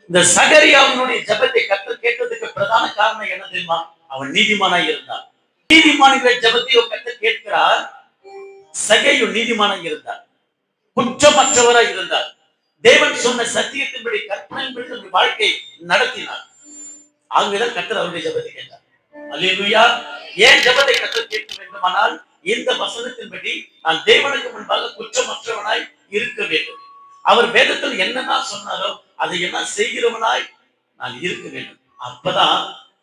இந்த சகரியாவினுடைய ஜெபத்தை கர்த்தர் கேட்டதுக்கு பிரதான காரணம் என்ன தெரியுமா? அவன் நீதிமானாய் இருந்தான். நீதிமான்களை ஜெபத்தை கர்த்தர் கேட்கிறார். சகேயு நீதிமானாய் இருந்தார், குற்றமற்றவராய் இருந்தார். தேவன் சொன்ன சத்தியத்தின்படி கற்பனையின்படி வாழ்க்கை நடத்தினார். ஆகவேதான் கர்த்தர் அவருடைய ஜெபத்தை கேட்டார். அல்லேலூயா. ஏன் ஜெபத்தை கர்த்தர் கேட்க வேண்டுமானால், இந்த வசனத்தின்படி நான் தேவனுக்கு முன்பாக குற்றமற்றவனாய் இருக்க வேண்டும். அவர் வேதத்தில் என்னென்ன சொன்னாரோ அதை என்ன செய்கிறவனாய் நான் இருக்க வேண்டும். அப்பதான்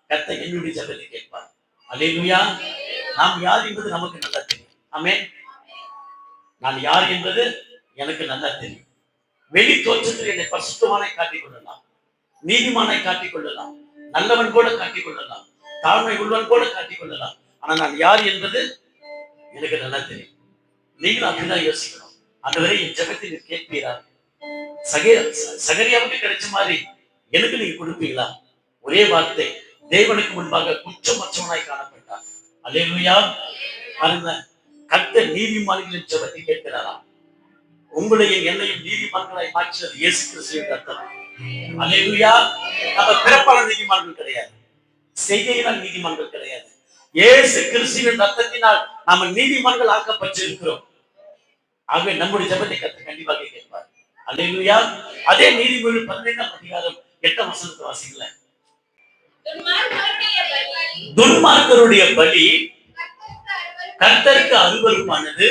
கர்த்தர் என்னுடைய ஜெபத்தை கேட்பார். அல்லேலூயா. நாம் யார் என்பது நமக்கு நல்லா தெரியும். ஆமென். நான் யார் என்பது எனக்கு நல்லா தெரியும். வெளி தோற்றத்தில் என்னை பரிசுத்தவானாய் காட்டிக் கொள்ளலாம், நீதிமானாய் காட்டிக் கொள்ளலாம், நல்லவன் கூட காட்டிக் கொள்ளலாம், தாழ்மை உள்ளவன் கூட காட்டிக் கொள்ளலாம். ஆனா நான் யார் என்பது எனக்கு நல்லா தெரியும். நீங்களும் அப்படிதான் யோசிக்கணும். ஆண்டவரே, என் ஜெபத்தை நீர் கேட்பீரா? சகரியாவுக்கு கிடைச்ச மாதிரி எனக்கு நீங்க கொடுப்பீங்களா? ஒரே வார்த்தை, தேவனுக்கு முன்பாக குற்றமற்றவனாய் காணப்பட்டார். அல்லேலூயா. பாருங்க, கர்த்தர் நீதிமான்களின் ஜெபத்தை கேட்கிறாராம். உங்களையும் என்னையும் நீதிமான்களாய் மாற்றினது இயேசு கிறிஸ்துவின் ரத்தம். அல்லேலூயா. நம்ம பிறப்பான நீதிமான்கள் கிடையாது, செய்கையினால் நீதிமான்கள் கிடையாது. இயேசு கிறிஸ்துவின் ரத்தத்தினால் நாம நீதிமான்கள் ஆக்கப்பட்டிருக்கிறோம். ஆகவே நம்முடைய ஜெபத்தை கர்த்தர் கண்டிப்பாக கேட்பார். அல்லேலூயா. அதே நீதிமொழிகள் 12ஆம் அதிகாரம் 8ஆம் வசனத்தை வாசிக்கல. துன்மார்க்கருடைய பலி கர்த்தருக்கு அருவருப்பானது.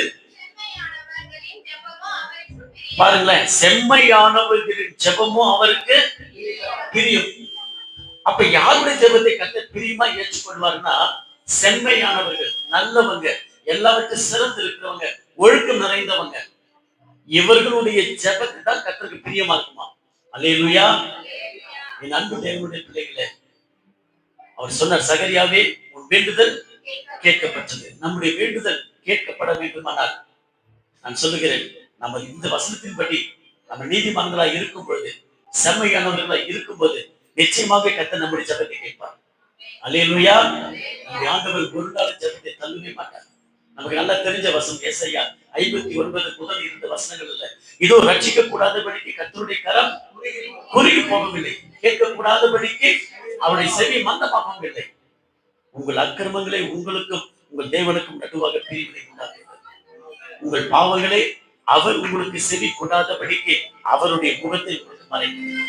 பாருங்களேன், செம்மையானவர்களின் ஜெபமும் அவருக்கு பிரியம். அப்ப யாருடைய ஜெபத்தை கர்த்தர் பிரியமா ஏற்றுக்கொள்வார்னா, செம்மையானவர்கள், நல்லவங்க, எல்லாவற்றும் சிறந்து இருக்கிறவங்க, ஒழுக்கம் நிறைந்தவங்க, இவர்களுடைய ஜெபத்தை தான் கர்த்தருக்கு பிரியமா இருக்குமா. அல்லேலூயா. என் அன்பு தேவனுடைய பிள்ளைகளே, அவர் சொன்னார், சகரியாவே, உன் வேண்டுதல் கேட்கப்பட்டது. நம்முடைய வேண்டுதல் கேட்கப்பட வேண்டுமானால், நான் சொல்லுகிறேன், நம்ம இந்த வசனத்தின்படி நம்ம நீதிமான்களாய் இருக்கும் பொழுது, செம்மையானவர்களாய் இருக்கும் போது, நிச்சயமாக கர்த்தர் நம்முடைய ஜெபத்தை கேட்பார். அல்லேலூயா. நம்முடைய ஆண்டவர் ஒரு நாள் ஜெபத்தை தள்ளவே மாட்டார். நமக்கு நல்லா தெரிஞ்ச வசனம் ஏசாயா 59 முதல் 2 வசனங்கள் இல்ல. இதோ ரட்சிக்க கூடாதபடிக்கு கர்த்தருடைய கரம் குறுகி போகவில்லை, கேட்கக்கூடாதபடிக்கு அவருடைய செவி மந்தமாகவும் இல்லை. உங்கள் அக்கிரமங்களை உங்களுக்கும் உங்கள் தேவனுக்கும் நடுவாக பிரிவினை உண்டாக்குகிறது. உங்கள் பாவங்களை அவர் உங்களுக்கு செவி கொடாதபடிக்கு அவருடைய முகத்தை உங்களுக்கு மறைக்கிறது.